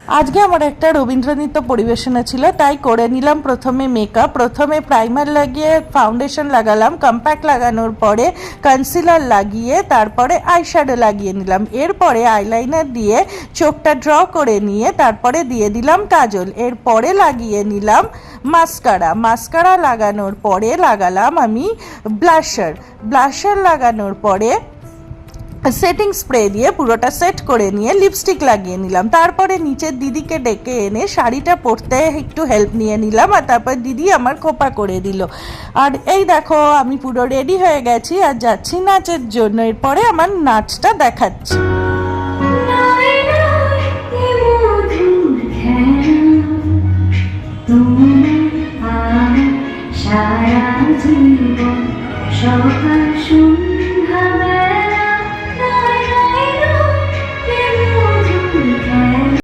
আজকে আমার একটা রবীন্দ্রনৃত্য পরিবেশনা ছিল, তাই করে নিলাম প্রথমে মেকআপ। প্রথমে প্রাইমার লাগিয়ে ফাউন্ডেশন লাগালাম, কম্প্যাক্ট লাগানোর পরে কনসিলার লাগিয়ে তারপরে আইশ্যাডো লাগিয়ে নিলাম। এরপরে আইলাইনার দিয়ে চোখটা ড্র করে নিয়ে তারপরে দিয়ে দিলাম কাজল। এরপরে লাগিয়ে নিলাম মাস্কারা লাগানোর পরে লাগালাম আমি ব্লাশার লাগানোর পরে সেটিং স্প্রে দিয়ে পুরোটা সেট করে নিয়ে লিপস্টিক লাগিয়ে নিলাম। তারপরে নিচের দিদিকে ডেকে এনে শাড়িটা পরতে একটু হেল্প নিয়ে নিলাম, আর তারপর দিদি আমার খোপা করে দিল। আর এই দেখো আমি পুরো রেডি হয়ে গেছি আর যাচ্ছি নাচের জন্য। এরপরে আমার নাচটা দেখাচ্ছি।